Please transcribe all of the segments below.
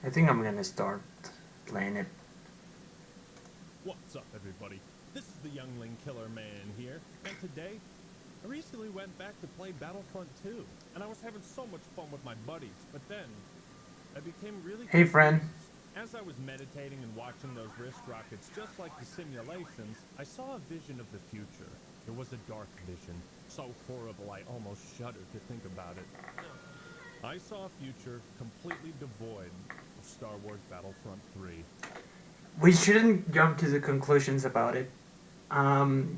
I think I'm gonna start playing it. What's up, everybody? This is the Youngling Killer Man here, and today, I recently went back to play Battlefront 2, and I was having so much fun with my buddies, but then, I became really Hey, friend. confused. As I was meditating and watching those wrist rockets, just like the simulations, I saw a vision of the future. It was a dark vision, so horrible I almost shuddered to think about it. I saw a future completely devoid of Star Wars Battlefront 3. We shouldn't jump to the conclusions about it.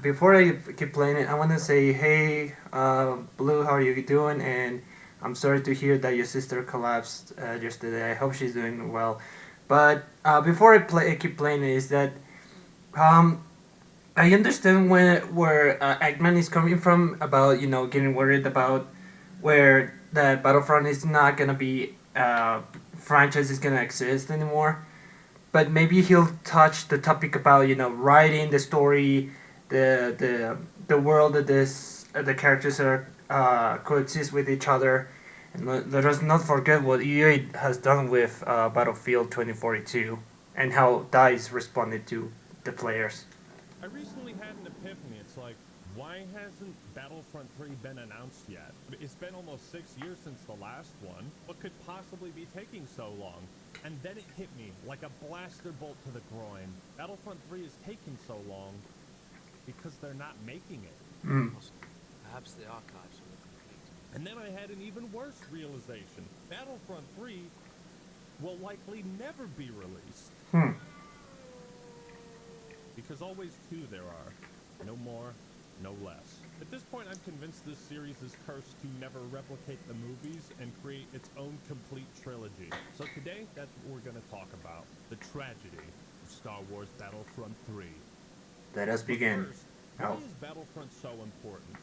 Before I keep playing it, I want to say, hey, Blue, how are you doing? And I'm sorry to hear that your sister collapsed yesterday. I hope she's doing well. But before I keep playing it, is that um, I understand where Eggman is coming from about getting worried about where the Battlefront is not gonna be franchise is gonna exist anymore. But maybe he'll touch the topic about writing the story, the world that the characters are coexist with each other, and let us not forget what EA has done with Battlefield 2042 and how DICE responded to the players. I recently had an epiphany. It's like, why hasn't Battlefront 3 been announced yet? It's been almost 6 years since the last one. What could possibly be taking so long? And then it hit me like a blaster bolt to the groin. Battlefront 3 is taking so long because they're not making it. Mm. Perhaps the archives are incomplete. And then I had an even worse realization. Battlefront 3 will likely never be released. Because always two there are. No more, no less. At this point, I'm convinced this series is cursed to never replicate the movies and create its own complete trilogy. So today, that's what we're going to talk about. The tragedy of Star Wars Battlefront 3. Let us begin. First, why is Battlefront so important?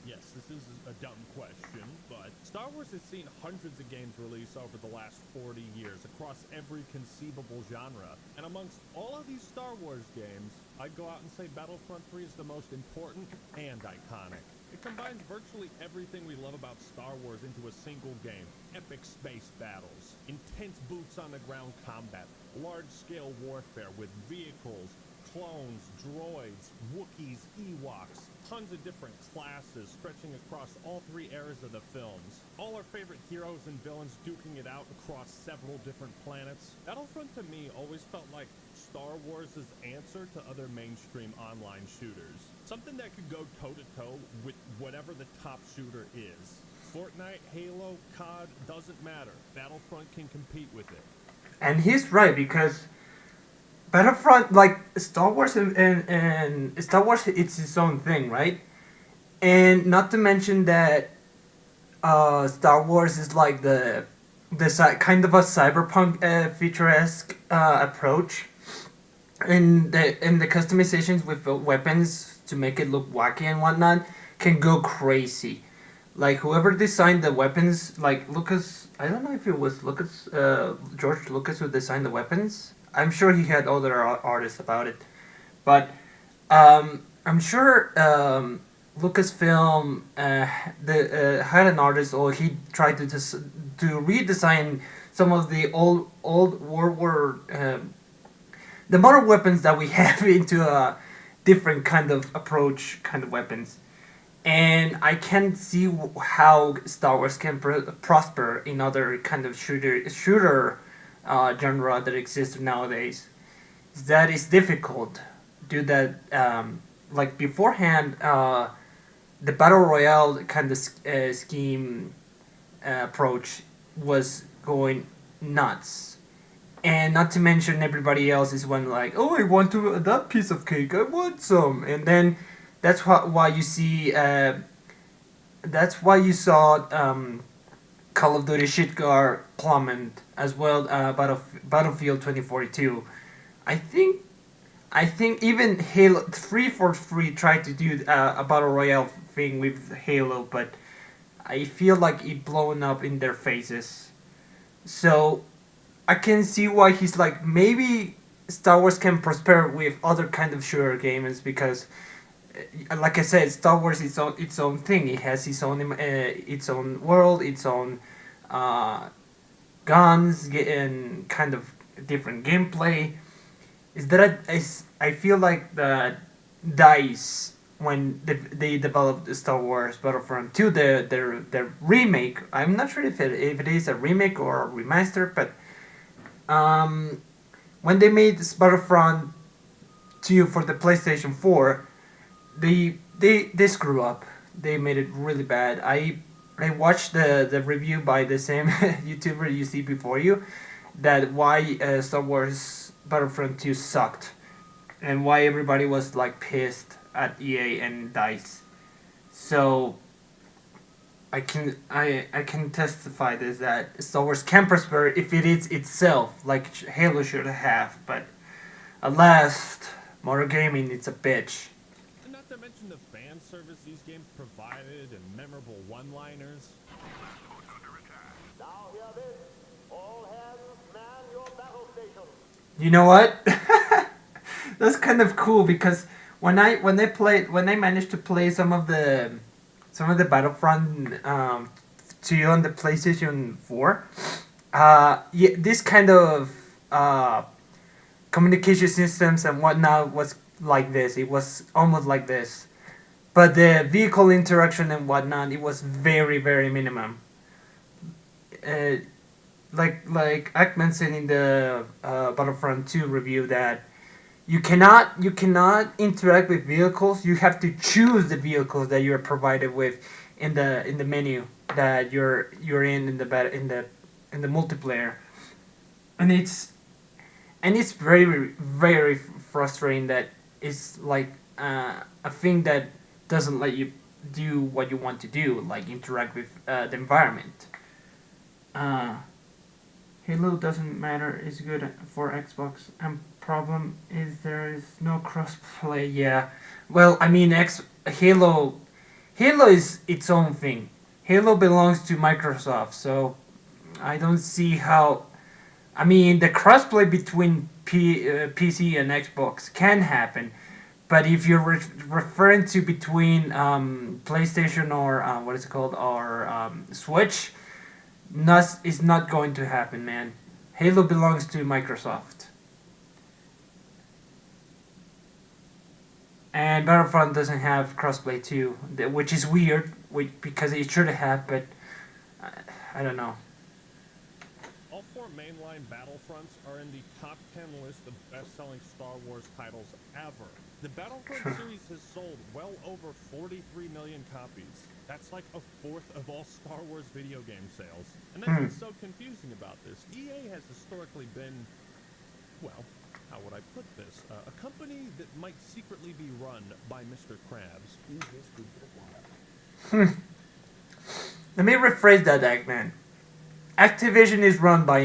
Yes, this is a dumb question, but Star Wars has seen hundreds of games release over the last 40 years across every conceivable genre. And amongst all of these Star Wars games, I'd go out and say Battlefront 3 is the most important and iconic. It combines virtually everything we love about Star Wars into a single game. Epic space battles, intense boots-on-the-ground combat, large-scale warfare with vehicles, clones, droids, Wookiees, Ewoks, tons of different classes stretching across all three eras of the films. All our favorite heroes and villains duking it out across several different planets. Battlefront to me always felt like Star Wars' answer to other mainstream online shooters. Something that could go toe-to-toe with whatever the top shooter is. Fortnite, Halo, COD, doesn't matter. Battlefront can compete with it. And he's right because Battlefront, like Star Wars and Star Wars, it's its own thing, right? And not to mention that Star Wars is like kind of a cyberpunk futuresque approach, and the customizations with weapons to make it look wacky and whatnot can go crazy. Like whoever designed the weapons, like Lucas, I don't know if it was Lucas, George Lucas who designed the weapons. I'm sure he had other artists about it, but I'm sure Lucasfilm had an artist, or he tried to redesign some of the old World War the modern weapons that we have into a different kind of approach, kind of weapons. And I can see how Star Wars can prosper in other kind of shooter genre that exists nowadays. That is difficult. Do that like beforehand. The battle royale kind of scheme approach was going nuts, and not to mention everybody else is one like, oh, I want to that piece of cake, I want some, and then that's why you see. That's why you saw Call of Duty Shitgar plummet as well. Battlefield 2042. I think I think even Halo 343 tried to do a battle royale thing with Halo, but I feel like it blown up in their faces. So I can see why he's like, maybe Star Wars can prosper with other kind of shooter games because, like I said, Star Wars is its own thing. It has its own world, its own uh, guns and kind of different gameplay. Is that I feel like the Dice when they developed Star Wars Battlefront 2, their remake. I'm not sure if it is a remake or a remaster, but um, when they made this Battlefront 2 for the PlayStation 4, they screw up. They made it really bad. I watched the review by the same YouTuber you see before you, that why Star Wars Battlefront 2 sucked, and why everybody was like pissed at EA and Dice. So I can testify this that Star Wars can prosper if it is itself like Halo should have, but alas, modern gaming it's a bitch. And not to mention the fan service these games provided and memorable one-liners. Now hear this. All hands man your battle station. You know what? That's kind of cool because when I managed to play some of the Battlefront 2 on the PlayStation 4, yeah, this kind of communication systems and whatnot was like this. It was almost like this, but the vehicle interaction and whatnot, it was very very minimum. Uh, like Ackman said in the Battlefront 2 review that you cannot interact with vehicles. You have to choose the vehicles that you're provided with in the menu that you're in in the multiplayer, and it's very very frustrating that it's like a thing that doesn't let you do what you want to do, like interact with the environment. Uh, Halo doesn't matter is good for Xbox, and problem is there is no crossplay. Yeah, well, I mean, Halo is its own thing. Halo belongs to Microsoft, so I don't see how. I mean, the crossplay between PC and Xbox can happen, but if you're referring to between PlayStation or what is it called, or Switch, is not going to happen, man. Halo belongs to Microsoft. And Battlefront doesn't have crossplay too, which is weird, because it should have, but I don't know. All four mainline Battlefronts are in the top 10 list of best-selling Star Wars titles ever. The Battlefront series has sold well over 43 million copies. That's like a fourth of all Star Wars video game sales. And that's what's so confusing about this. EA has historically been, well, how would I put this? A company that might secretly be run by Mr. Krabs. Let me rephrase that, Eggman. Activision is run by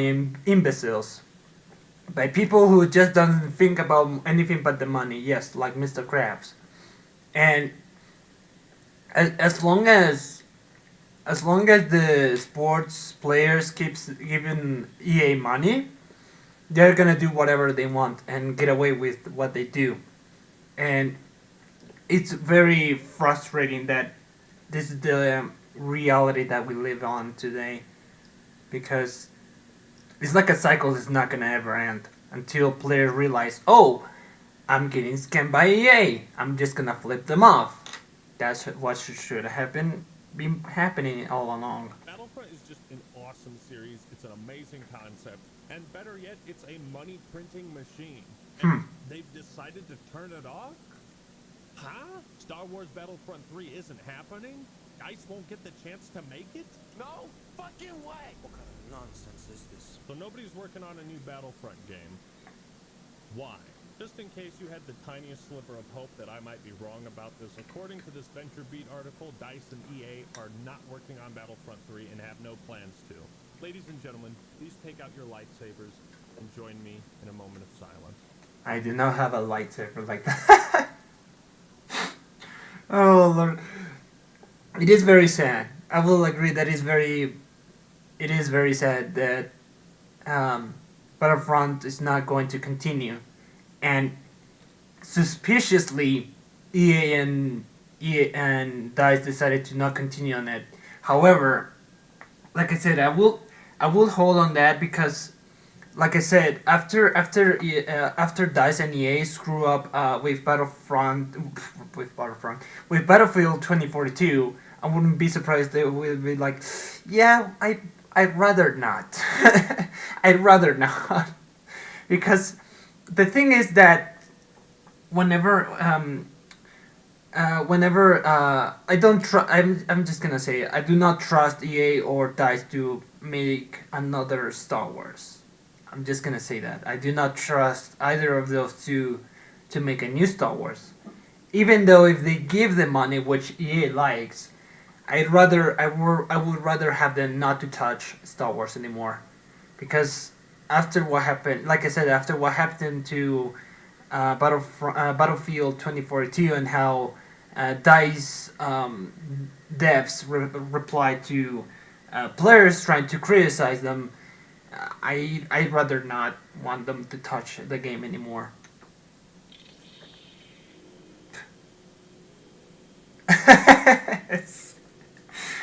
imbeciles. By people who just doesn't think about anything but the money. Yes, like Mr. Krabs. And as long as the sports players keeps giving EA money, they're gonna do whatever they want and get away with what they do. And it's very frustrating that this is the reality that we live on today, because it's like a cycle that's not gonna ever end until players realize, oh, I'm getting scammed by EA. I'm just gonna flip them off. That's what should have been happening all along. Battlefront is just an awesome series. It's an amazing concept. And better yet, it's a money printing machine. And they've decided to turn it off? Huh? Star Wars Battlefront 3 isn't happening? DICE won't get the chance to make it? No fucking way! What kind of nonsense is this? So nobody's working on a new Battlefront game. Why? Just in case you had the tiniest sliver of hope that I might be wrong about this, according to this VentureBeat article, DICE and EA are not working on Battlefront 3 and have no plans to. Ladies and gentlemen, please take out your lightsabers and join me in a moment of silence. I do not have a lightsaber like that. Oh Lord, it is very sad. I will agree that it is very sad that Battlefront is not going to continue, and suspiciously, EA and DICE decided to not continue on it. However, like I said, I will hold on that because, like I said, after Dice and EA screw up with with Battlefield 2042, I wouldn't be surprised they would be like, yeah, I'd rather not. I'd rather not because the thing is that whenever I don't trust. I'm just gonna say it. I do not trust EA or Dice to make another Star Wars. I'm just gonna say that I do not trust either of those two to make a new Star Wars. Even though if they give the money, which EA likes, I would rather have them not to touch Star Wars anymore, because after what happened, like I said, after what happened to Battlefield 2042 and how Dice devs replied to players trying to criticize them, I'd rather not want them to touch the game anymore.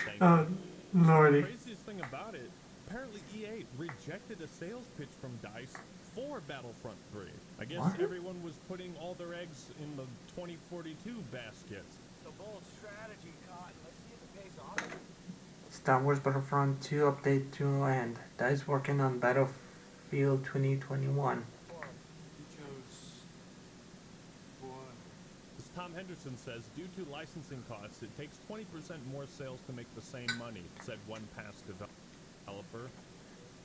Thank you. Oh, The lordy. craziest thing about it, apparently EA rejected a sales pitch from DICE for Battlefront 3. I guess What? everyone was putting all their eggs in the 2042 basket. It's a bold strategy, Cotton. Let's see if it pays off. Star Wars Battlefront 2 update to end. Dice working on Battlefield 2021. You chose one. As Tom Henderson says, due to licensing costs, it takes 20% more sales to make the same money, said one past developer.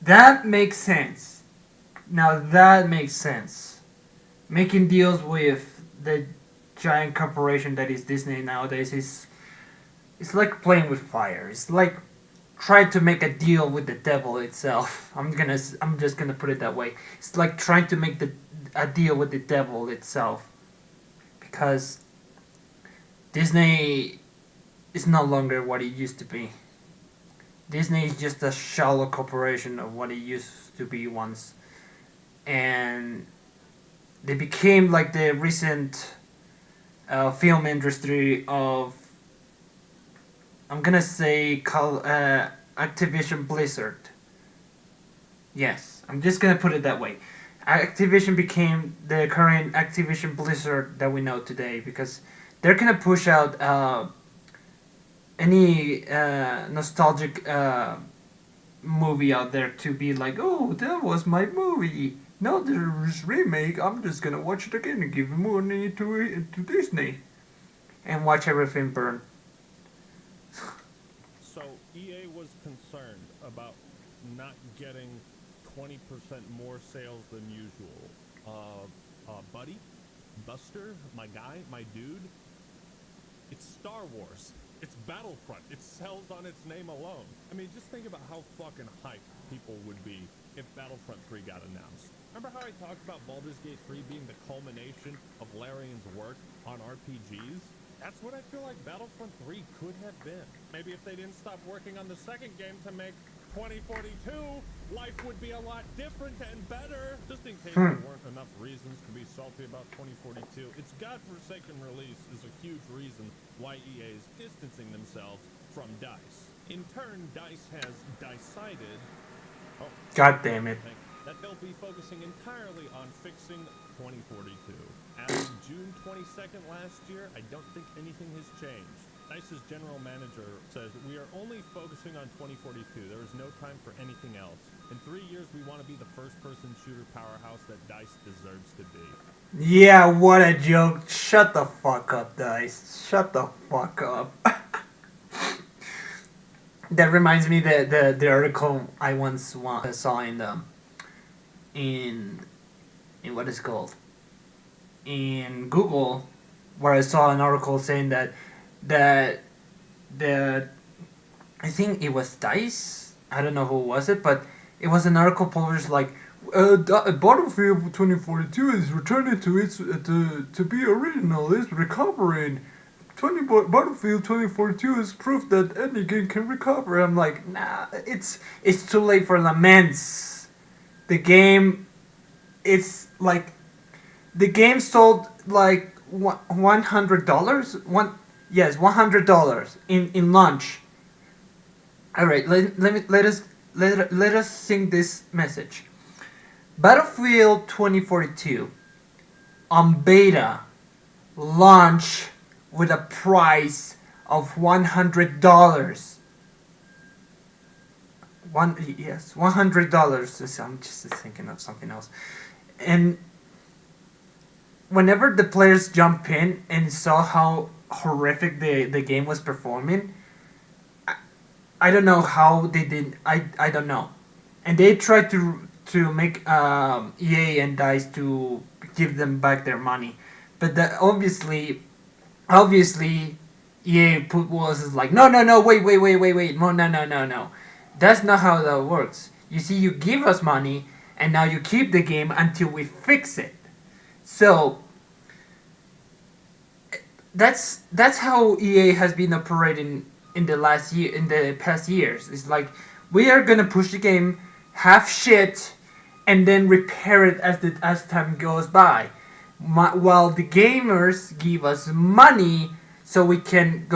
That makes sense. Now that makes sense. Making deals with the giant corporation that is Disney nowadays is it's like playing with fire. It's like trying to make a deal with the devil itself. I'm just gonna put it that way. It's like trying to make a deal with the devil itself, because Disney is no longer what it used to be. Disney is just a shallow corporation of what it used to be once, and they became like the recent film industry of, I'm gonna say, Activision Blizzard. Yes, I'm just gonna put it that way. Activision became the current Activision Blizzard that we know today, because they're gonna push out any nostalgic movie out there to be like, oh, that was my movie. Now there's remake. I'm just gonna watch it again and give money to Disney, and watch everything burn. So EA was concerned about not getting 20% more sales than usual. Buddy, Buster, my guy, my dude, it's Star Wars. It's Battlefront. It sells on its name alone. I mean, just think about how fucking hyped people would be if Battlefront 3 got announced. Remember how I talked about Baldur's Gate 3 being the culmination of Larian's work on RPGs? That's what I feel like Battlefront 3 could have been. Maybe if they didn't stop working on the second game to make 2042, life would be a lot different and better. Just in case there weren't enough reasons to be salty about 2042, its godforsaken release is a huge reason why EA is distancing themselves from DICE. In turn, DICE has decided God damn it. that they'll be focusing entirely on fixing 2042. As of June 22nd last year, I don't think anything has changed. DICE's general manager says, we are only focusing on 2042. There is no time for anything else. In 3 years, we want to be the first-person shooter powerhouse that DICE deserves to be. Yeah, what a joke. Shut the fuck up, Dice. Shut the fuck up. That reminds me the article I once saw in what is it called, in Google, where I saw an article saying that the I think it was Dice. I don't know who was it, but it was an article published like Battlefield 2042 is returning to its to be original. It's recovering. Battlefield 2042 is proof that any game can recover. I'm like, nah, it's too late for laments. The game, it's like, the game sold like $100. $100 in launch. All right, let us let us sing this message. Battlefield 2042 on beta launch with a price of $100. $100. I'm just thinking of something else. And whenever the players jump in and saw how horrific the game was performing, I don't know how they did. I don't know. And they tried to make EA and Dice to give them back their money, but that obviously EA put was like no wait no. That's not how that works. You see, you give us money and now you keep the game until we fix it. So that's how EA has been operating in the past years. It's like we are gonna push the game half shit and then repair it as time goes by, while the gamers give us money so we can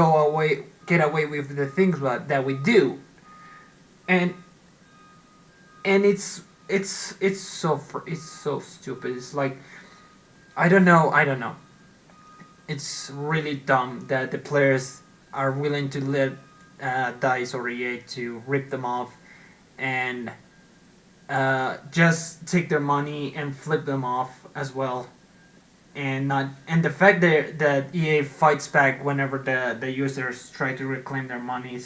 get away with the things that we do, and it's so stupid. It's like I don't know. It's really dumb that the players are willing to let Dice or EA to rip them off and just take their money and flip them off as well, and the fact that EA fights back whenever the users try to reclaim their money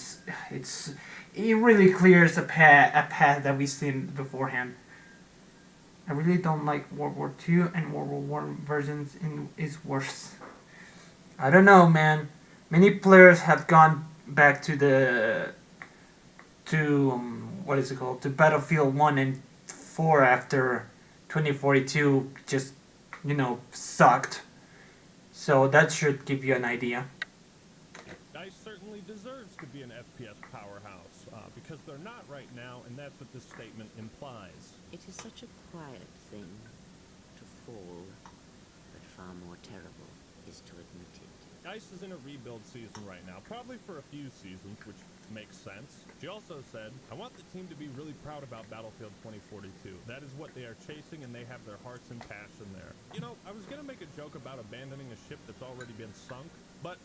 it really clears a path that we've seen beforehand. I really don't like World War II, and World War One versions is worse. I don't know, man. Many players have gone back to what is it called, to Battlefield 1 and 4 after 2042 just sucked. So that should give you an idea. DICE certainly deserves to be an FPS powerhouse, because they're not right now, and that's what this statement implies. It is such a quiet thing to fall, but far more terrible is to admit it. DICE is in a rebuild season right now, probably for a few seasons, which makes sense. She also said, I want the team to be really proud about Battlefield 2042. That is what they are chasing, and they have their hearts and passion there. You know, I was going to make a joke about abandoning a ship that's already been sunk, but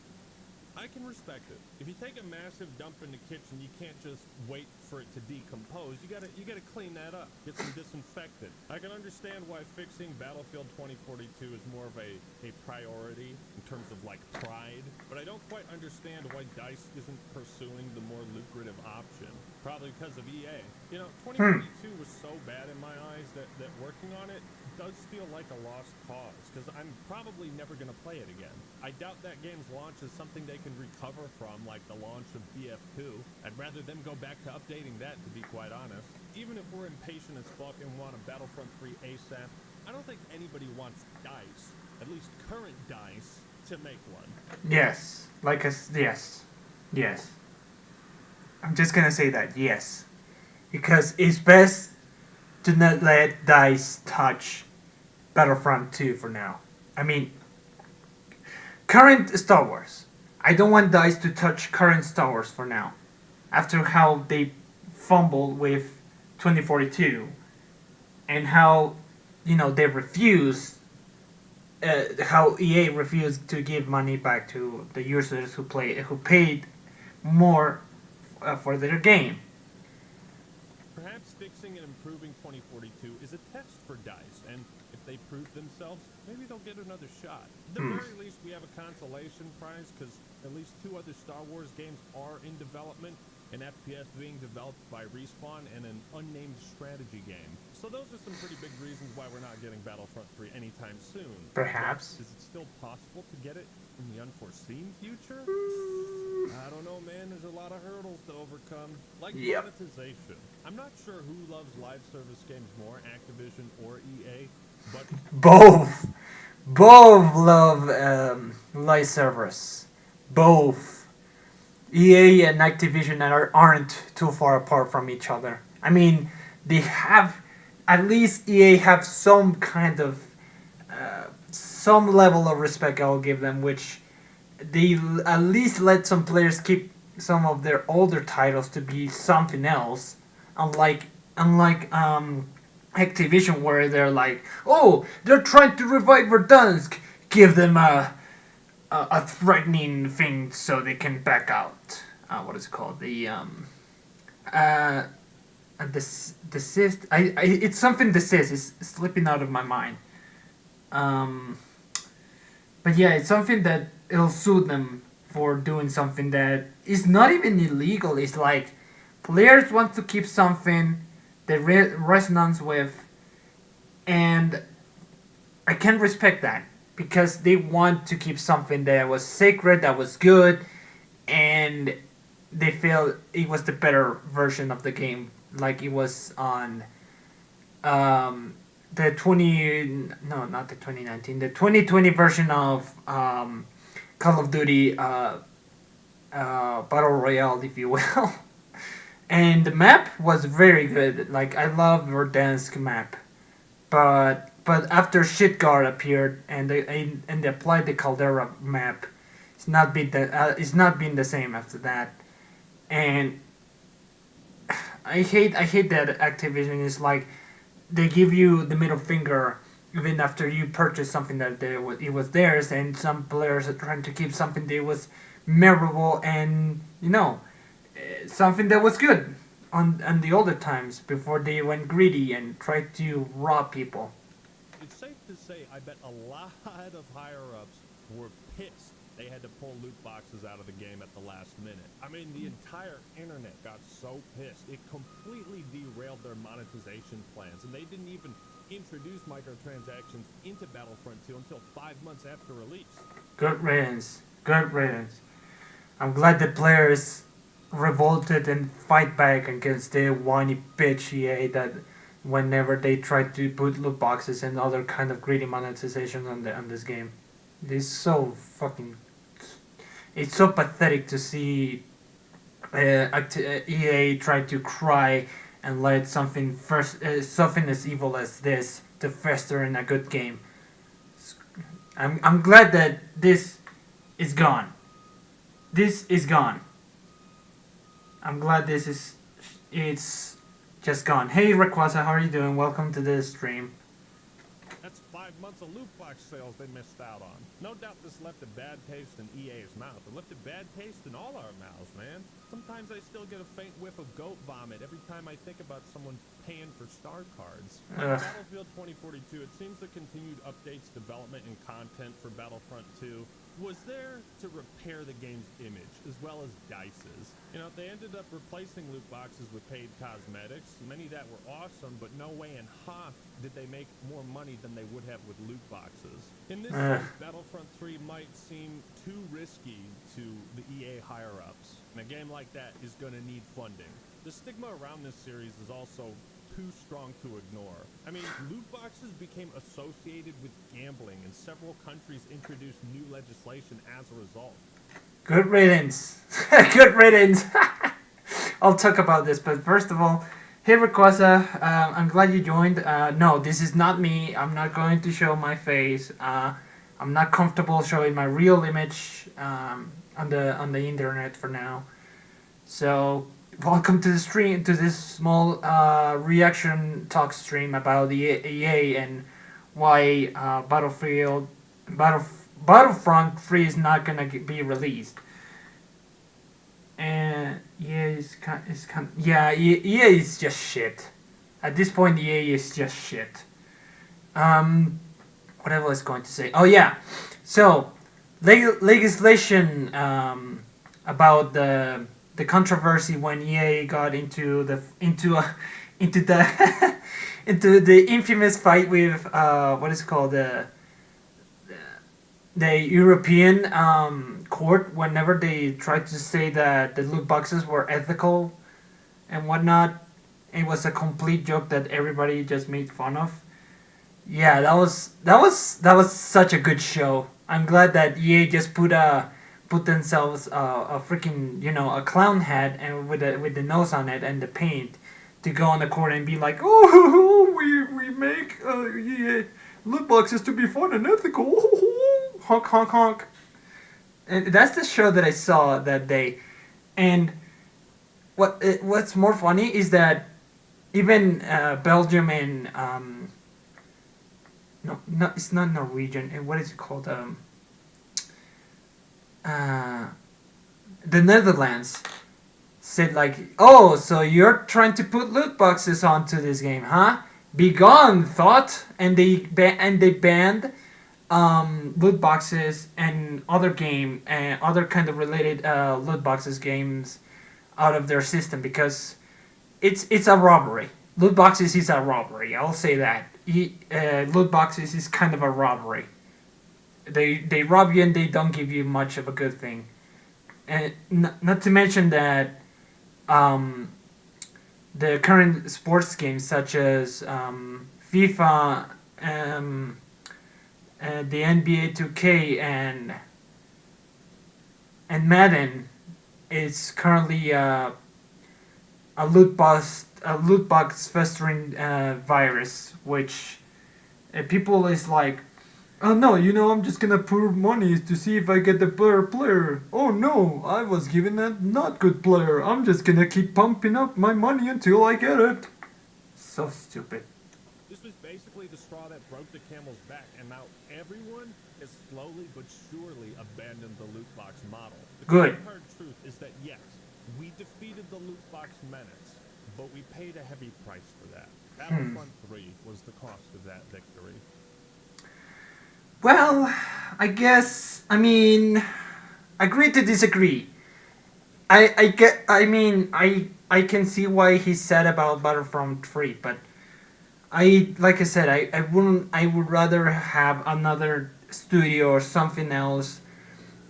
I can respect it. If you take a massive dump in the kitchen, you can't just wait for it to decompose. You gotta clean that up, get some disinfectant. I can understand why fixing Battlefield 2042 is more of a priority in terms of like pride, but I don't quite understand why DICE isn't pursuing the more lucrative option. Probably because of EA. You know, 2042 was so bad in my eyes that working on it does feel like a lost cause, because I'm probably never going to play it again. I doubt that game's launch is something they can recover from, like the launch of BF2. I'd rather them go back to updating that, to be quite honest. Even if we're impatient as fuck and want a Battlefront 3 ASAP, I don't think anybody wants DICE, at least current DICE, to make one. Yes. Yes. I'm just gonna say that, yes. Because it's best to not let DICE touch Battlefront 2 for now. I mean, current Star Wars. I don't want DICE to touch current Star Wars for now. After how they fumbled with 2042 and how, they refused, how EA refused to give money back to the users who paid more for their game. Perhaps fixing and improving 2042 is a test for DICE, and if they prove themselves, maybe they'll get another shot. At the very least, we have a consolation prize, because at least 2 other Star Wars games are in development, an FPS being developed by Respawn, and an unnamed strategy game. So those are some pretty big reasons why we're not getting Battlefront 3 anytime soon. Perhaps. Is it still possible to get it in the unforeseen future? I don't know, man. There's a lot of hurdles to overcome, like monetization. I'm not sure who loves live service games more, Activision or EA, but Both love live service. Both. EA and Activision aren't too far apart from each other. I mean, they have, at least EA have some kind of, some level of respect I'll give them, which they at least let some players keep some of their older titles to be something else, Unlike Activision, where they're like, oh, they're trying to revive Verdansk, give them a threatening thing so they can back out. What is it called? Uh, desist. It's something desist. It's slipping out of my mind. Um, but yeah, it's something that it'll sue them for doing something that is not even illegal. It's like players want to keep something they resonance with, and I can respect that because they want to keep something that was sacred, that was good, and they feel it was the better version of the game, like it was on the 20 no not the 2019 the 2020 version of Call of Duty Battle Royale, if you will. And the map was very good. Like I love Verdansk map, but after Shitguard appeared and they applied the Caldera map, it's not been the same after that. And I hate that Activision is like they give you the middle finger even after you purchase something that it was theirs, and some players are trying to keep something that was memorable and something that was good on the older times before they went greedy and tried to rob people. It's safe to say I bet a lot of higher-ups were pissed they had to pull loot boxes out of the game at the last minute. I mean, the entire internet got so pissed. It completely derailed their monetization plans, and they didn't even introduce microtransactions into Battlefront 2 until 5 months after release. Good riddance. Good riddance. I'm glad the players revolted and fight back against the whiny bitch EA that whenever they tried to put loot boxes and other kind of greedy monetization on this game. It's so fucking. It's so pathetic to see EA try to cry and let something something as evil as this to fester in a good game. I'm glad that this is gone. This is gone. I'm glad it's just gone. Hey Rayquaza, how are you doing? Welcome to the stream. That's 5 months of loot box sales they missed out on. No doubt this left a bad taste in EA's mouth. It left a bad taste in all our mouths, man. Sometimes I still get a faint whiff of goat vomit every time I think about someone paying for star cards. Battlefield 2042, it seems the continued updates, development, and content for Battlefront 2 was there to repair the game's image, as well as DICE's. They ended up replacing loot boxes with paid cosmetics, many that were awesome, but no way in half did they make more money than they would have with loot boxes. In this case, Battlefront 3 might seem too risky to the EA higher-ups, and a game like that is going to need funding. The stigma around this series is also too strong to ignore. I mean, loot boxes became associated with gambling, and several countries introduced new legislation as a result. Good riddance. Good riddance. I'll talk about this, but first of all, hey Rayquaza, I'm glad you joined. No, this is not me. I'm not going to show my face. I'm not comfortable showing my real image on the internet for now. So welcome to the stream, to this small reaction talk stream about the EA and why Battlefront 3 is not gonna be released. And EA EA is just shit. At this point, EA is just shit. What I was going to say? Oh yeah, so legislation about the controversy when EA got into the into the infamous fight with what is it called, the European court, whenever they tried to say that the loot boxes were ethical and whatnot. It was a complete joke that everybody just made fun of. Yeah, that was such a good show. I'm glad that EA just put themselves a freaking a clown hat and with the nose on it and the paint to go on the court and be like, oh, we make EA loot boxes to be fun and ethical. Honk honk honk. And that's the show that I saw that day. And what's more funny is that even Belgium and no, it's not Norwegian. What is it called? Uh, the Netherlands said like, "Oh, so you're trying to put loot boxes onto this game, huh? Be gone, thought!" And they banned loot boxes and other game and other kind of related loot boxes games out of their system because it's a robbery. Loot boxes is a robbery. I'll say that. Loot boxes is kind of a robbery. They rob you and they don't give you much of a good thing. And not to mention that um, the current sports games such as FIFA, the NBA 2K, and Madden is currently a loot box festering virus, which people is like, oh no, I'm just gonna put money to see if I get the better player. Oh no, I was given a not good player. I'm just gonna keep pumping up my money until I get it. So stupid. This was basically the straw that broke the camel's back, and now everyone has slowly but surely abandoned the loot box model. The Good. hard truth is that yes, we defeated the loot box menace, but we paid a heavy price for that. Battlefront 3 was the cost of that victory. Well, I guess, agree to disagree. I can see why he's sad about Battlefront 3, but like I said, I would rather have another studio or something else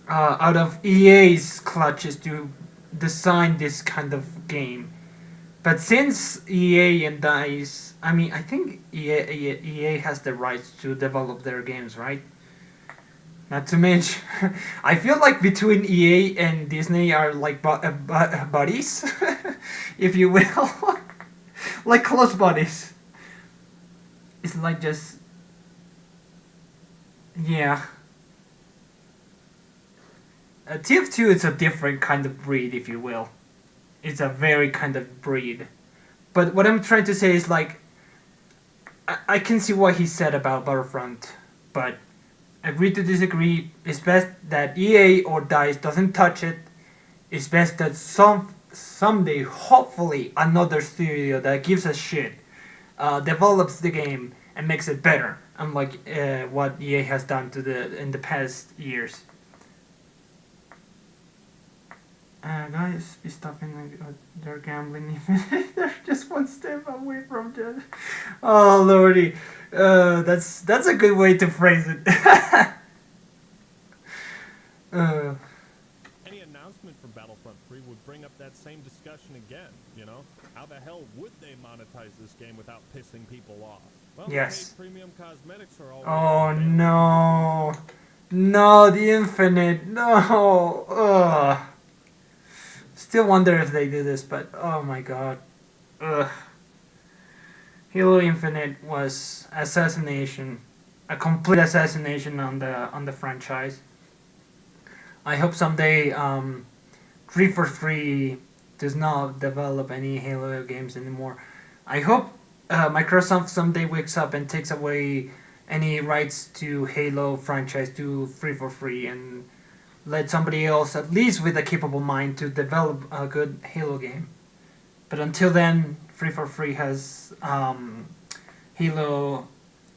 out of EA's clutches to design this kind of game. But since EA and DICE, I think EA has the rights to develop their games, right? Not to mention, I feel like between EA and Disney are like buddies, if you will, like close buddies. It's like just, yeah. TF2 is a different kind of breed, if you will. It's a very kind of breed. But what I'm trying to say is like, I can see what he said about Battlefront, but agree to disagree. It's best that EA or DICE doesn't touch it. It's best that someday, hopefully, another studio that gives a shit develops the game and makes it better, unlike what EA has done in the past years. Guys, be stopping their gambling even they're just one step away from death. Oh lordy, that's a good way to phrase it. Any announcement for Battlefront 3 would bring up that same discussion again, How the hell would they monetize this game without pissing people off? Well, Yes. premium cosmetics are always Oh no, no, the Infinite, no. Ugh. Still wonder if they do this, but oh my god. Ugh. Halo Infinite was assassination, a complete assassination on the franchise. I hope someday 343 does not develop any Halo games anymore. I hope Microsoft someday wakes up and takes away any rights to Halo franchise to 343 and let somebody else, at least with a capable mind, to develop a good Halo game. But until then, 343 has Halo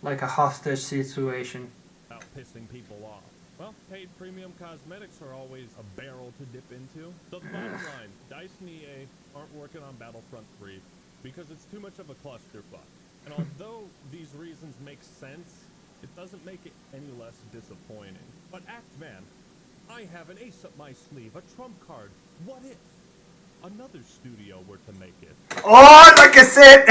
like a hostage situation. About pissing people off. Well, paid premium cosmetics are always a barrel to dip into. So the bottom line, DICE and EA aren't working on Battlefront 3 because it's too much of a clusterfuck. And although these reasons make sense, it doesn't make it any less disappointing. But man, I have an ace up my sleeve, a trump card. What if another studio were to make it? Oh, like I said,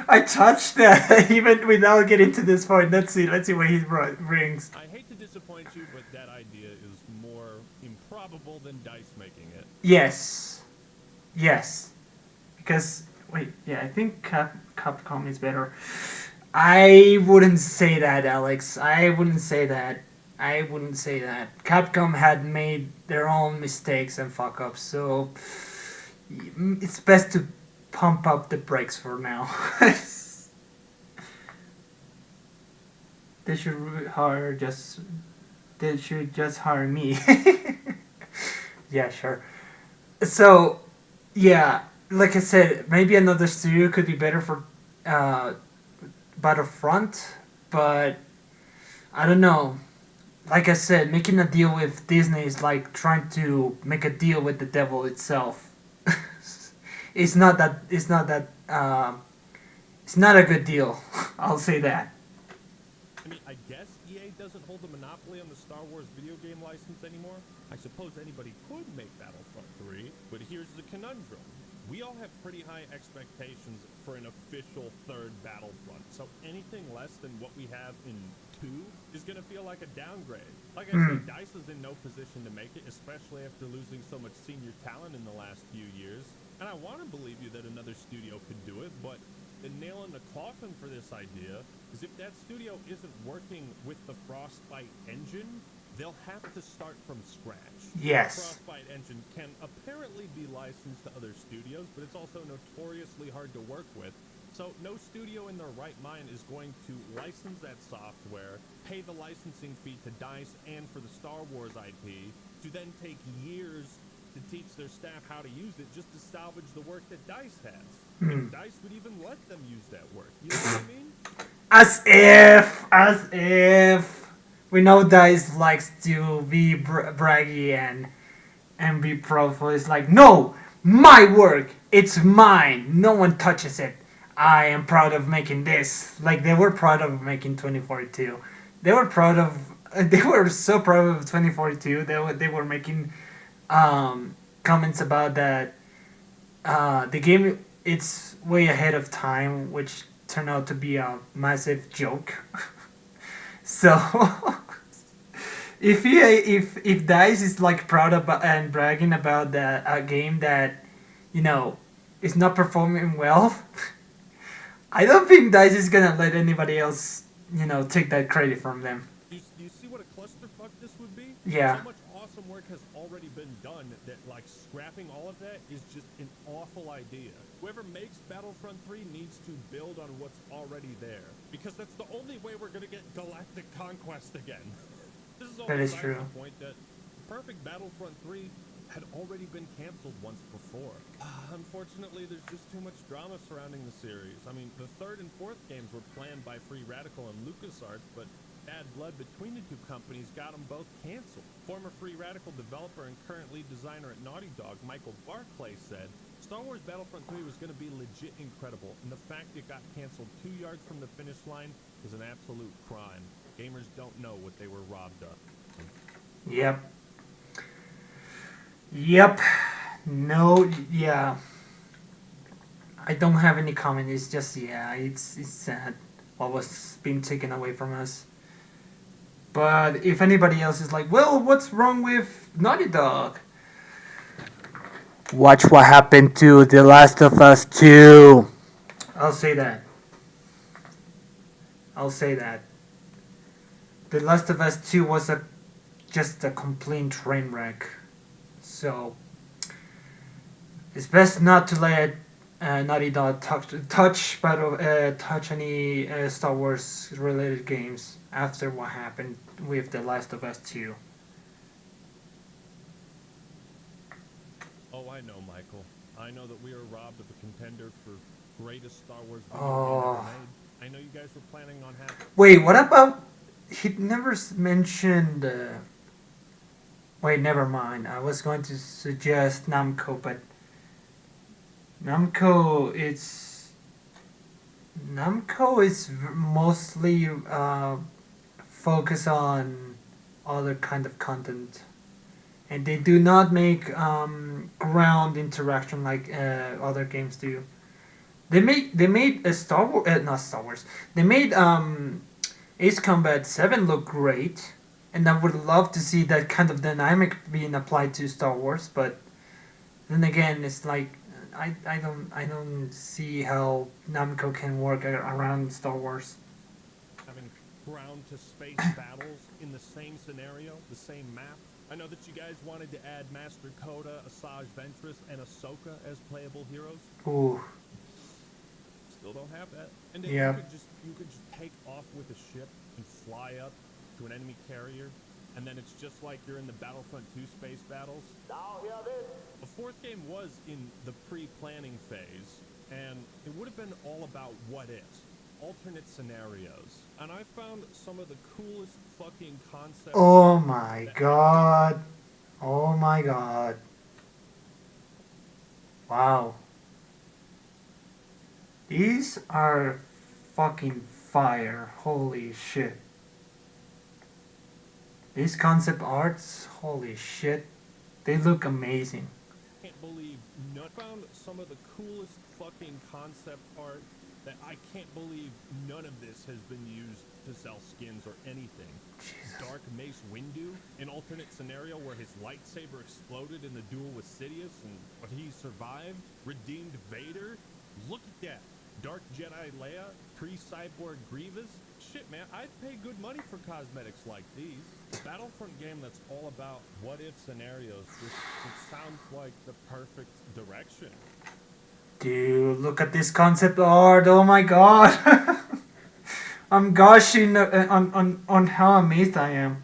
I touched that even without getting to this point. Let's see what he brings. I hate to disappoint you, but that idea is more improbable than DICE making it. Yes, because wait, yeah, I think Capcom is better. I wouldn't say that, Alex. I wouldn't say that. Capcom had made their own mistakes and fuck ups, so it's best to pump up the brakes for now. They should hire just. They should just hire me. Yeah, sure. So, yeah, like I said, maybe another studio could be better for uh, Battlefront, but I don't know. Like I said, making a deal with Disney is like trying to make a deal with the devil itself. It's not that. It's not that. It's not a good deal. I'll say that. I mean, I guess EA doesn't hold a monopoly on the Star Wars video game license anymore. I suppose anybody could make Battlefront 3, but here's the conundrum. We all have pretty high expectations for an official third Battlefront, so anything less than what we have in 2 is going to feel like a downgrade. Like I said, DICE is in no position to make it, especially after losing so much senior talent in the last few years. And I want to believe you that another studio could do it, but the nail in the coffin for this idea is if that studio isn't working with the Frostbite engine, they'll have to start from scratch. Yes. The Frostbite engine can apparently be licensed to other studios, but it's also notoriously hard to work with. So no studio in their right mind is going to license that software, pay the licensing fee to DICE and for the Star Wars IP, to then take years to teach their staff how to use it just to salvage the work that DICE has. If DICE would even let them use that work. You know what I mean? As if we know Dice likes to be braggy and be proudful. It's like, no, my work, it's mine. No one touches it. I am proud of making this. Like they were proud of making 2042. They were proud of. They were so proud of 2042. They were making comments about that. The game it's way ahead of time, which turned out to be a massive joke. So if Dice is like proud about and bragging about that a game that is not performing well, I don't think Dice is gonna let anybody else take that credit from them. Do you see what a clusterfuck this would be? Yeah. So much awesome work has already been done that like scrapping all of that is just an awful idea. Whoever makes Battlefront 3 needs to build on what's already there, because that's the only way we're gonna get Galactic Conquest again. This is all That is besides true. the point that perfect Battlefront 3 had already been canceled once before. Unfortunately, there's just too much drama surrounding the series. I mean, the third and fourth games were planned by Free Radical and LucasArts, but bad blood between the two companies got them both canceled. Former Free Radical developer and current lead designer at Naughty Dog, Michael Barclay, said, Star Wars Battlefront 3 was going to be legit incredible, and the fact it got canceled 2 yards from the finish line is an absolute crime. Gamers don't know what they were robbed of. Yep. Yep. No. Yeah. I don't have any comment. It's just it's sad what was being taken away from us. But if anybody else is like, well, what's wrong with Naughty Dog? Watch what happened to The Last of Us 2. I'll say that. The Last of Us 2 was just a complete train wreck. So it's best not to let Naughty Dog touch any Star Wars related games after what happened with The Last of Us 2. Oh, I know, Michael. I know that we are robbed of a contender for greatest Star Wars video Oh. game ever made. I know you guys were planning on having... Wait, what about... He never mentioned... Wait, never mind. I was going to suggest Namco, but... Namco is mostly focused on other kind of content, and they do not make ground interaction like other games do. They made a Star Wars, not Star Wars. They made Ace Combat 7 look great, and I would love to see that kind of dynamic being applied to Star Wars. But then again, it's like I don't see how Namco can work around Star Wars. having ground to space battles in the same scenario, the same map, I know that you guys wanted to add Master Coda, Asajj Ventress, and Ahsoka as playable heroes. Ooh. Still don't have that. And then Yeah. you could just take off with a ship and fly up to an enemy carrier, and then it's just like you're in the Battlefront 2 space battles. Now hear this. The fourth game was in the pre-planning phase, and it would have been all about what ifs, alternate scenarios. And I found some of the coolest fucking concepts. Oh my god. Oh my god. Wow. These are fucking fire. Holy shit. These concept arts, holy shit. They look amazing. Can't believe I found some of the coolest fucking concept art that I can't believe none of this has been used to sell skins or anything. Jesus. Dark Mace Windu, an alternate scenario where his lightsaber exploded in the duel with Sidious but he survived. Redeemed Vader. Look at that. Dark Jedi Leia, pre-cyborg Grievous. Shit, man, I'd pay good money for cosmetics like these. A Battlefront game that's all about what-if scenarios it sounds like the perfect direction. Dude, look at this concept art. Oh my god. I'm gushing on how amazed I am.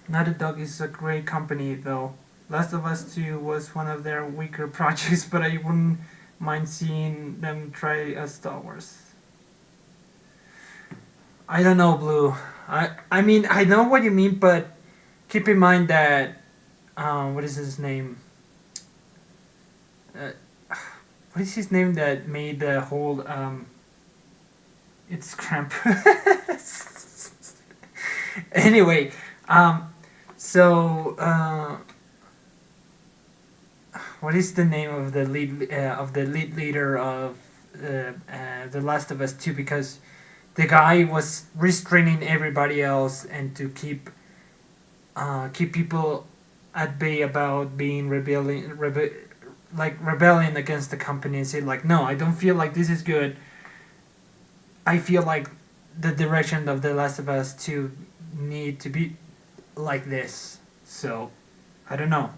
Nuttered is a great company though. Last of Us 2 was one of their weaker projects, but I wouldn't mind seeing them try a Star Wars. I don't know, Blue. I mean, I know what you mean, but keep in mind that what is his name? What is his name that made the whole it's Krampus. Anyway, so what is the name of the lead leader of The Last of Us 2? Because the guy was restraining everybody else and to keep people at bay about being rebelling against the company and say like, no, I don't feel like this is good. I feel like the direction of The Last of Us 2 need to be like this. So, I don't know.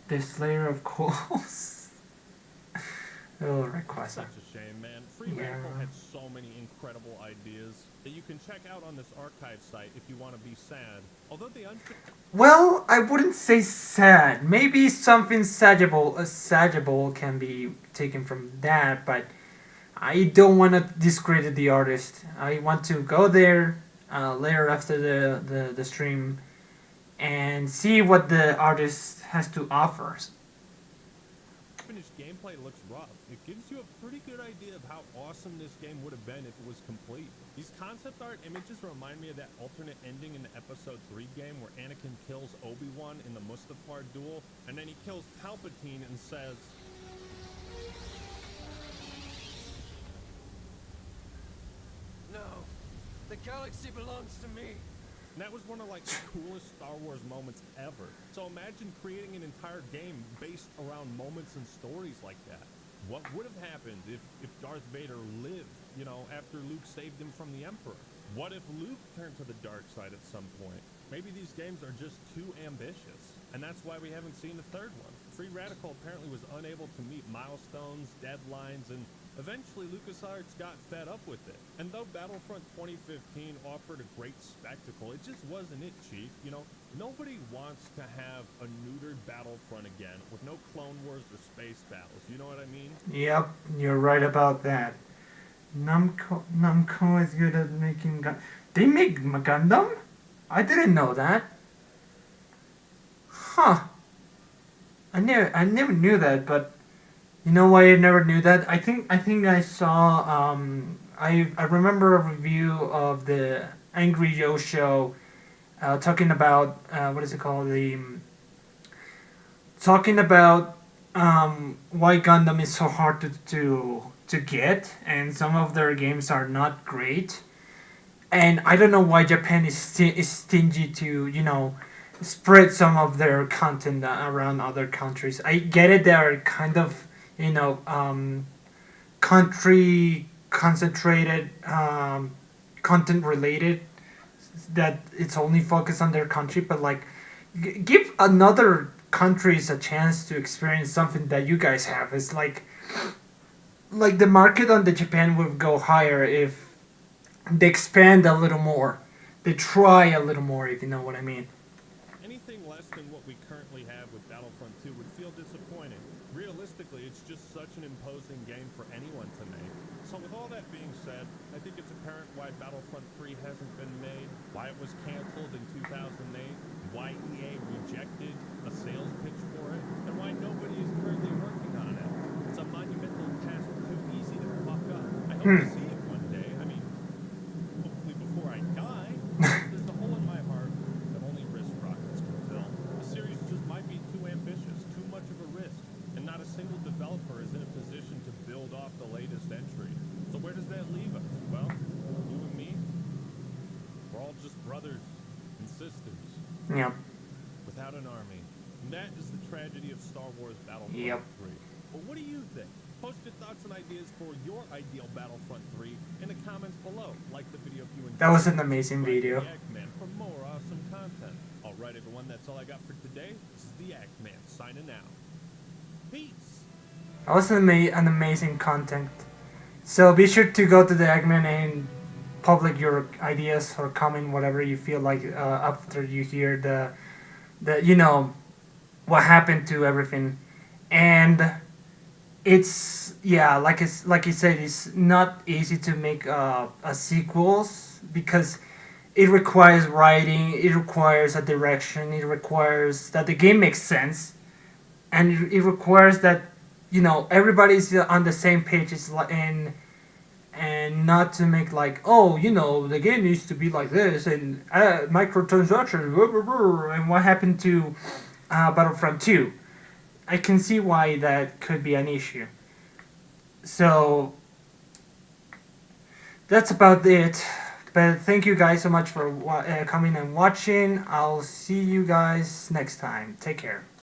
This layer of coals. Oh, Rayquaza. Such a shame, man. Free Radical had so many incredible ideas that you can check out on this archive site if you want to be sad. Although the Well, I wouldn't say sad. Maybe something sagable can be taken from that, but I don't want to discredit the artist. I want to go there later after the stream and see what the artist has to offer. finished gameplay looks rough. It gives you a pretty good idea of how awesome this game would have been if it was complete. These concept art images remind me of that alternate ending in the Episode 3 game where Anakin kills Obi-Wan in the Mustafar duel, and then he kills Palpatine and says, No, the galaxy belongs to me. and that was one of like the coolest Star Wars moments ever. So imagine creating an entire game based around moments and stories like that. What would have happened if Darth Vader lived, you know, after Luke saved him from the Emperor? What if Luke turned to the dark side at some point? Maybe these games are just too ambitious, and that's why we haven't seen the third one. Free Radical apparently was unable to meet milestones, deadlines, and eventually LucasArts got fed up with it. And though Battlefront 2015 offered a great spectacle, it just wasn't it, Chief. You know, nobody wants to have a neutered Battlefront again with no Clone Wars or space battles. You know what I mean? Yep, you're right about that. Namco is good at making They make Gundam? I didn't know that. Huh. I never knew that, but you know why I never knew that? I think I saw I remember a review of the Angry Joe show talking about what is it called? Talking about why Gundam is so hard to get, and some of their games are not great. And I don't know why Japan is stingy to, you know, spread some of their content around other countries. I get it, they're kind of, you know, country concentrated, content related that it's only focused on their country, but like give another countries a chance to experience something that you guys have. It's like the market on the Japan would go higher if they expand a little more. They try a little more, if you know what I mean. Anything less than what we currently have with Battlefront 2 would feel disappointing. Realistically, it's just such an imposing game for anyone to make. So with all that being said, I think it's apparent why Battlefront 3 hasn't been made, why it was canceled in 2008, why EA rejected a sales pitch for it, and why nobody is currently working on it. It's a monumental task too easy to fuck up. I hope to see it one day. I mean, hopefully before I die. There's a hole in my heart that only wrist rockets can fill. The series just might be too ambitious, too much of a risk, and not a single developer is in a position to build off the latest entry. So where does that leave us? Well, you and me, we're all just brothers and sisters Yeah. without an army. And that is the tragedy of Star Wars Battlefront Yep. 3. But what do you think? Post your thoughts and ideas for your ideal Battlefront 3 in the comments below. Like the video if you enjoyed. That was an amazing Subscribe to video. The Act-Man for more awesome content. Alright everyone, that's all I got for today. This is the Act-Man signing out. Peace! That was an amazing content. So be sure to go to the Eggman and public your ideas or comment whatever you feel like after you hear the what happened to everything. And it's like you said, it's not easy to make a sequels because it requires writing, it requires a direction, it requires that the game makes sense, and it requires that everybody's on the same page. And not to make like, oh, the game needs to be like this and microtransactions, blah, blah, blah, and what happened to Battlefront 2. I can see why that could be an issue. So that's about it. But thank you guys so much for coming and watching. I'll see you guys next time. Take care.